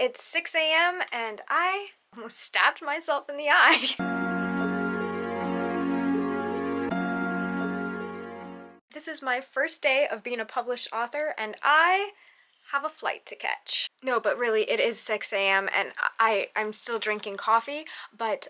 it's 6 a.m. and I almost stabbed myself in the eye. This is my first day of being a published author and I have a flight to catch. No, but really it is 6 a.m. and I'm still drinking coffee, but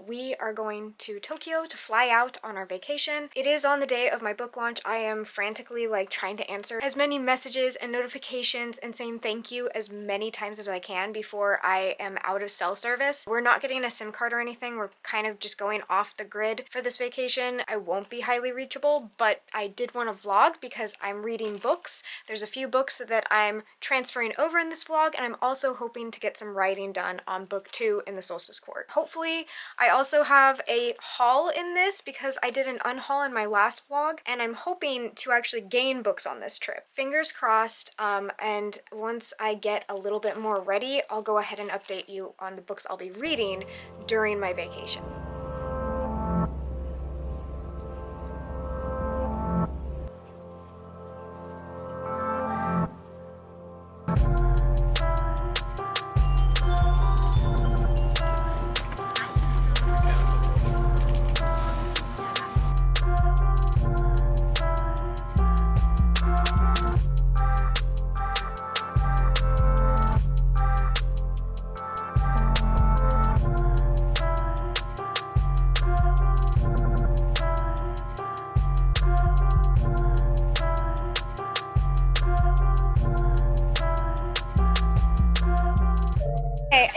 we are going to Tokyo to fly out on our vacation. It is on the day of my book launch. I am frantically like trying to answer as many messages and notifications and saying thank you as many times as I can before I am out of cell service. We're not getting a SIM card or anything. We're kind of just going off the grid for this vacation. I won't be highly reachable, but I did want to vlog because I'm reading books. There's a few books that I'm transferring over in this vlog, and I'm also hoping to get some writing done on book 2 in the Solstice Court. Hopefully, I also have a haul in this because I did an unhaul in my last vlog, and I'm hoping to actually gain books on this trip. Fingers crossed, and once I get a little bit more ready, I'll go ahead and update you on the books I'll be reading during my vacation.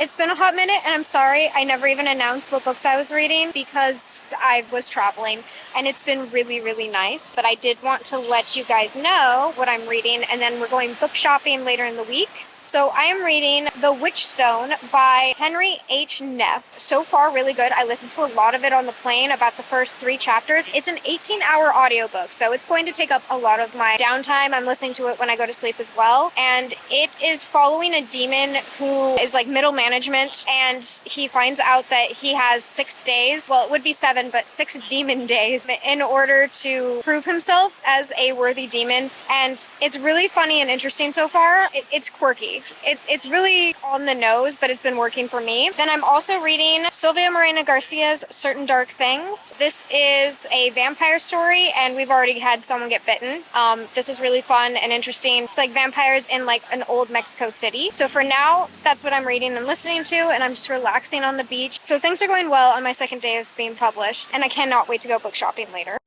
It's been a hot minute and I'm sorry I never even announced what books I was reading because I was traveling and it's been really nice, but I did want to let you guys know what I'm reading, and then we're going book shopping later in the week. So I am reading The Witchstone by Henry H. Neff. So far, really good. I listened to a lot of it on the plane, about the first 3 chapters. It's an 18-hour audiobook, so it's going to take up a lot of my downtime. I'm listening to it when I go to sleep as well. And it is following a demon who is like middle management, and he finds out that he has 6 days, well, it would be 7, but 6 demon days in order to prove himself as a worthy demon. And it's really funny and interesting so far. It's quirky. It's really on the nose, but it's been working for me. Then I'm also reading Sylvia Morena Garcia's Certain Dark Things. This is a vampire story, and we've already had someone get bitten. This is really fun and interesting. It's like vampires in like an old Mexico City. So for now, that's what I'm reading and listening to, and I'm just relaxing on the beach. So things are going well on my second day of being published, and I cannot wait to go book shopping later.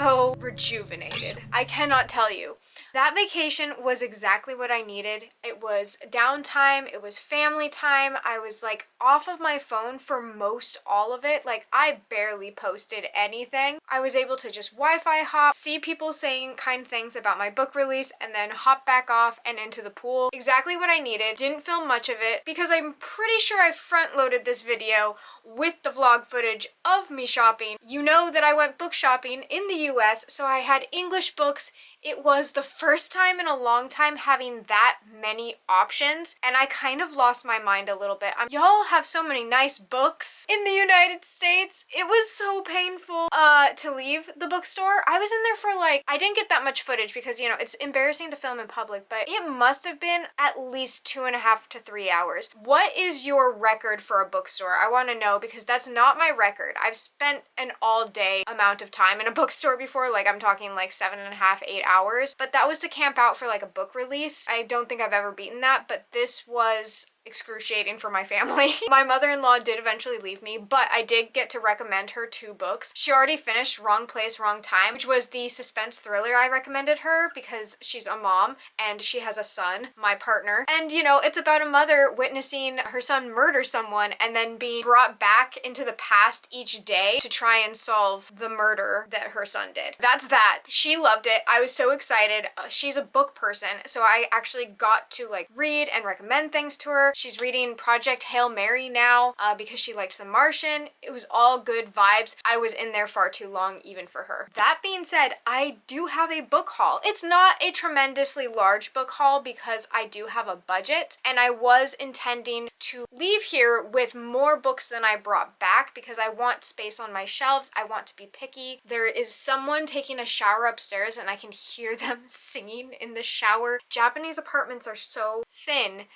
so rejuvenated. I cannot tell you. That vacation was exactly what I needed. It was downtime, it was family time. I was like off of my phone for most all of it. Like I barely posted anything. I was able to just Wi-Fi hop, see people saying kind things about my book release, and then hop back off and into the pool. Exactly what I needed. Didn't film much of it because I'm pretty sure I front-loaded this video with the vlog footage of me shopping. You know that I went book shopping in the US, so I had English books. It was the first time in a long time having that many options, and I kind of lost my mind a little bit. Y'all have so many nice books in the United States. It was so painful to leave the bookstore. I was in there for like, I didn't get that much footage because, you know, it's embarrassing to film in public, but it must have been at least 2.5 to 3 hours. What is your record for a bookstore? I want to know because that's not my record. I've spent an all-day amount of time in a bookstore before, like I'm talking like 7.5, 8 hours, but that was to camp out for like a book release. I don't think I've ever beaten that, but this was excruciating for my family. My mother-in-law did eventually leave me, but I did get to recommend her 2 books. She already finished Wrong Place, Wrong Time, which was the suspense thriller I recommended her because she's a mom and she has a son, my partner. And you know, it's about a mother witnessing her son murder someone and then being brought back into the past each day to try and solve the murder that her son did. That's that. She loved it. I was so excited. She's a book person, so I actually got to like read and recommend things to her. She's reading Project Hail Mary now because she liked The Martian. It was all good vibes. I was in there far too long even for her. That being said, I do have a book haul. It's not a tremendously large book haul because I do have a budget, and I was intending to leave here with more books than I brought back because I want space on my shelves. I want to be picky. There is someone taking a shower upstairs and I can hear them singing in the shower. Japanese apartments are so thin.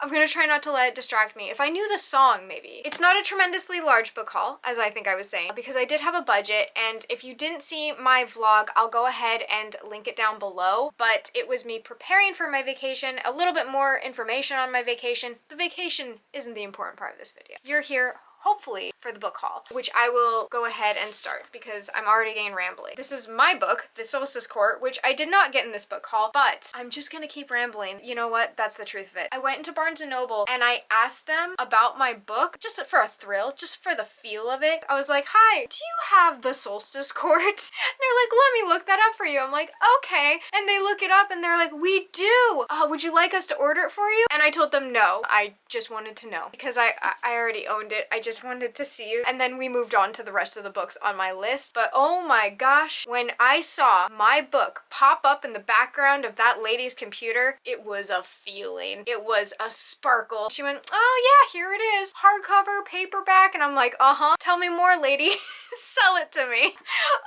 I'm gonna try not to let it distract me. If I knew the song, maybe. It's not a tremendously large book haul, as I think I was saying, because I did have a budget, and if you didn't see my vlog, I'll go ahead and link it down below, but it was me preparing for my vacation, a little bit more information on my vacation. The vacation isn't the important part of this video. You're here hopefully for the book haul, which I will go ahead and start because I'm already getting rambling. This is my book, The Solstice Court, which I did not get in this book haul, but I'm just gonna keep rambling. You know what? That's the truth of it. I went into Barnes & Noble and I asked them about my book, just for a thrill, just for the feel of it. I was like, hi, do you have The Solstice Court? And they're like, let me look that up for you. I'm like, okay. And they look it up and they're like, we do. Would you like us to order it for you? And I told them no. I just wanted to know because I already owned it. I just wanted to see you. And then we moved on to the rest of the books on my list. But oh my gosh, when I saw my book pop up in the background of that lady's computer, it was a feeling. It was a sparkle. She went, oh yeah, here it is. Hardcover, paperback. And I'm like, uh-huh. Tell me more, lady. Sell it to me.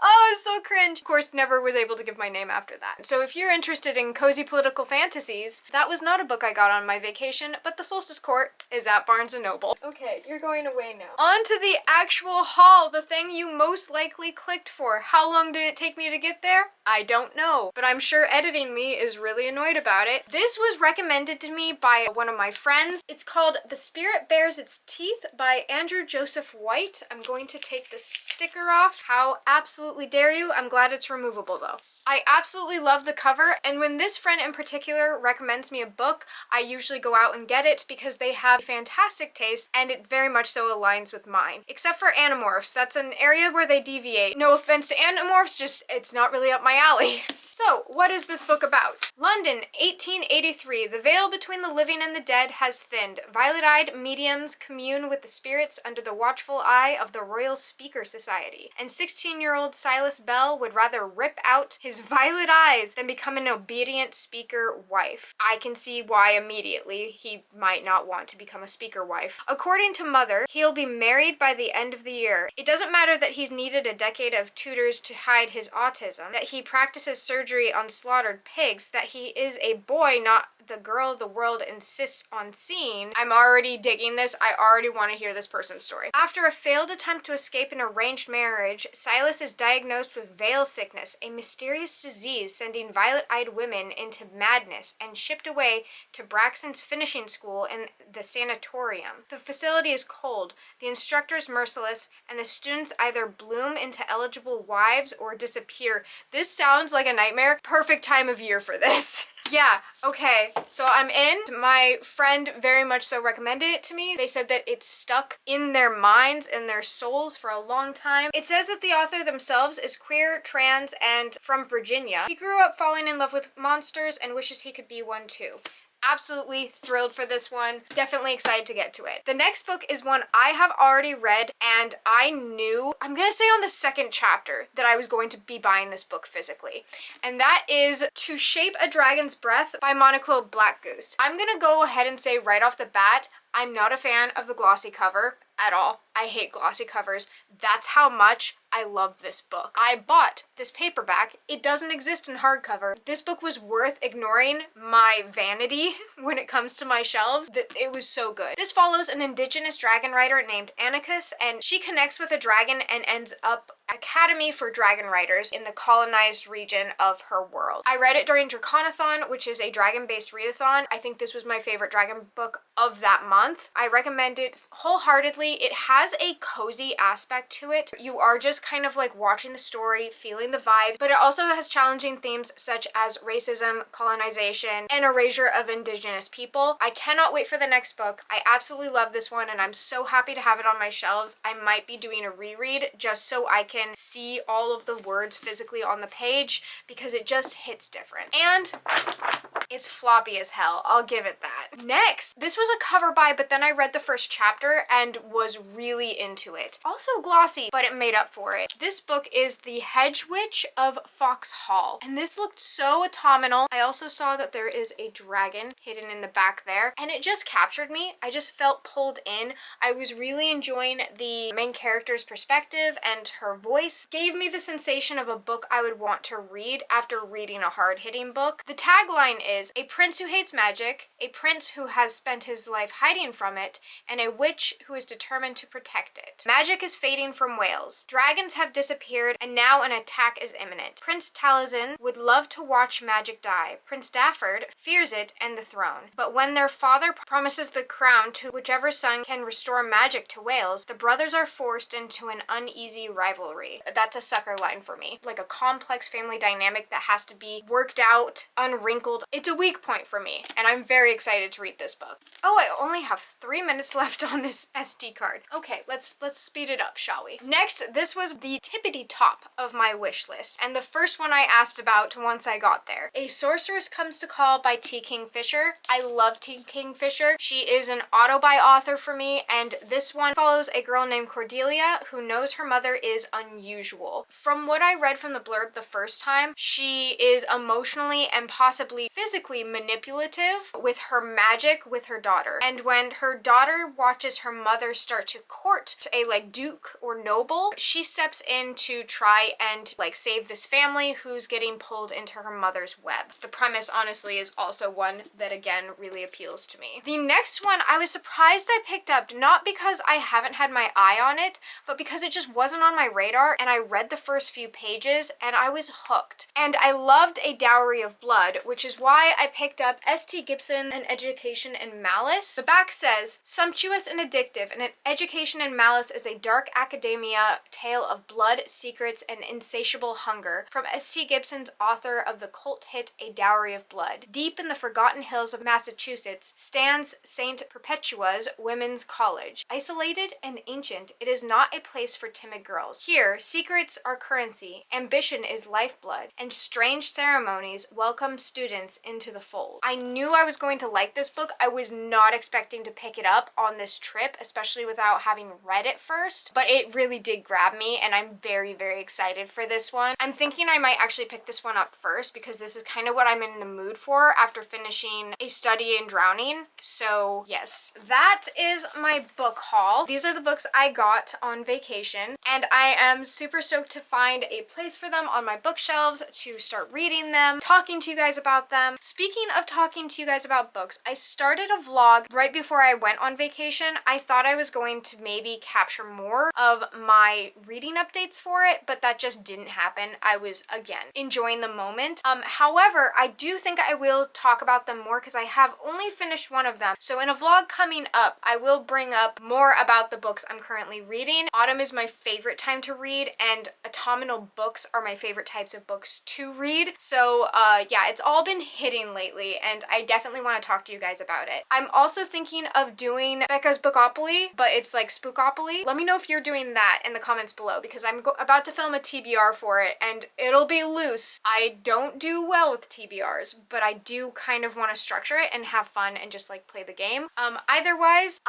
Oh, it's so cringe. Of course, never was able to give my name after that. So if you're interested in cozy political fantasies, that was not a book I got on my vacation, but The Solstice Court is at Barnes & Noble. Okay, you're going away now. On to the actual haul, the thing you most likely clicked for. How long did it take me to get there? I don't know, but I'm sure editing me is really annoyed about it. This was recommended to me by one of my friends. It's called The Spirit Bares Its Teeth by Andrew Joseph White. I'm going to take the sticker off. How absolutely dare you? I'm glad it's removable though. I absolutely love the cover, and when this friend in particular recommends me a book, I usually go out and get it because they have fantastic taste and it very much so aligns with mine. Except for Animorphs. That's an area where they deviate. No offense to Animorphs, just it's not really up my alley. So, what is this book about? London, 1883. The veil between the living and the dead has thinned. Violet-eyed mediums commune with the spirits under the watchful eye of the Royal Speaker Society. And 16-year-old Silas Bell would rather rip out his violet eyes than become an obedient speaker wife. I can see why immediately he might not want to become a speaker wife. According to Mother, he'll be married by the end of the year. It doesn't matter that he's needed a decade of tutors to hide his autism, that he practices surgery on slaughtered pigs, that he is a boy, not the girl the world insists on seeing. I'm already digging this. I already want to hear this person's story. After a failed attempt to escape an arranged marriage, Silas is diagnosed with veil sickness, a mysterious disease sending violet-eyed women into madness, and shipped away to Braxton's finishing school in the sanatorium. The facility is cold, the instructors merciless, and the students either bloom into eligible wives or disappear. This sounds like a nightmare. Perfect time of year for this. Yeah, okay, so I'm in. My friend very much so recommended it to me. They said that it's stuck in their minds and their souls for a long time. It says that the author themselves is queer, trans, and from Virginia. He grew up falling in love with monsters and wishes he could be one too. Absolutely thrilled for this one. Definitely excited to get to it. The next book is one I have already read, and I knew, I'm gonna say on the second chapter, that I was going to be buying this book physically. And that is To Shape a Dragon's Breath by Monoquill Blackgoose. I'm gonna go ahead and say right off the bat, I'm not a fan of the glossy cover at all. I hate glossy covers. That's how much I love this book. I bought this paperback. It doesn't exist in hardcover. This book was worth ignoring my vanity when it comes to my shelves. It was so good. This follows an indigenous dragon rider named Anarchus, and she connects with a dragon and ends up Academy for Dragon Riders in the colonized region of her world. I read it during Draconathon, which is a dragon-based readathon. I think this was my favorite dragon book of that month. I recommend it wholeheartedly. It has a cozy aspect to it. You are just kind of like watching the story, feeling the vibes, but it also has challenging themes such as racism, colonization, and erasure of indigenous people. I cannot wait for the next book. I absolutely love this one, and I'm so happy to have it on my shelves. I might be doing a reread just so I can see all of the words physically on the page because it just hits different. And it's floppy as hell, I'll give it that. Next, this was a cover buy, but then I read the first chapter and was really into it. Also glossy, but it made up for it. This book is The Hedge Witch of Fox Hall, and this looked so autumnal. I also saw that there is a dragon hidden in the back there, and it just captured me. I just felt pulled in. I was really enjoying the main character's perspective, and her voice gave me the sensation of a book I would want to read after reading a hard-hitting book. The tagline is, a prince who hates magic, a prince who has spent his life hiding from it, and a witch who is determined to protect it. Magic is fading from Wales. Dragons have disappeared, and now an attack is imminent. Prince Taliesin would love to watch magic die. Prince Dafford fears it and the throne. But when their father promises the crown to whichever son can restore magic to Wales, the brothers are forced into an uneasy rivalry. That's a sucker line for me. Like a complex family dynamic that has to be worked out, unwrinkled. It's a weak point for me, and I'm very excited to read this book. Oh, I only have 3 minutes left on this SD card. Okay, let's speed it up, shall we? Next, this was the tippity top of my wish list, and the first one I asked about once I got there. A Sorceress Comes to Call by T. Kingfisher. I love T. Kingfisher. She is an auto-buy author for me, and this one follows a girl named Cordelia who knows her mother is unusual. From what I read from the blurb the first time, she is emotionally and possibly physically manipulative with her magic with her daughter. And when her daughter watches her mother start to court a duke or noble, she steps in to try and save this family who's getting pulled into her mother's webs. The premise honestly is also one that again really appeals to me. The next one I was surprised I picked up, not because I haven't had my eye on it, but because it just wasn't on my radar, and I read the first few pages and I was hooked. And I loved A Dowry of Blood, which is why I picked up S.T. Gibson, An Education in Malice. The back says, sumptuous and addictive, An Education in Malice is a dark academia tale of blood, secrets, and insatiable hunger. From S.T. Gibson's author of the cult hit A Dowry of Blood. Deep in the forgotten hills of Massachusetts stands St. Perpetua's Women's College. Isolated and ancient, it is not a place for timid girls. Here, secrets are currency, ambition is lifeblood, and strange ceremonies welcome students into the fold. I knew I was going to like this book. I was not expecting to pick it up on this trip, especially without having read it first, but it really did grab me, and I'm very, very excited for this one. I'm thinking I might actually pick this one up first because this is kind of what I'm in the mood for after finishing A Study in Drowning. So yes, that is my book haul. These are the books I got on vacation, and I am super stoked to find a place for them on my bookshelves to start reading them, talking to you guys about them. Speaking of talking to you guys about books, I started a vlog right before I went on vacation. I thought I was going to maybe capture more of my reading updates for it, but that just didn't happen. I was, again, enjoying the moment. However, I do think I will talk about them more because I have only finished one of them. So in a vlog coming up, I will bring up more about the books I'm currently reading. Autumn is my favorite time to read, and autumnal books are my favorite types of books to read. So yeah, it's all been hitting lately, and I definitely want to talk to you guys about it. I'm also thinking of doing Becca's Bookopoly, but it's like Spookopoly. Let me know if you're doing that in the comments below, because I'm about to film a TBR for it, and it'll be loose. I don't do well with TBRs, but I do kind of want to structure it and have fun and just like play the game. Eitherwise,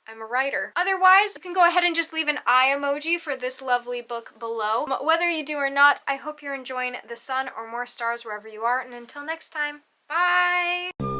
I'm a writer. Otherwise, you can go ahead and just leave an eye emoji for this lovely book below. Whether you do or not, I hope you're enjoying the sun or more stars wherever you are, and until next time, bye!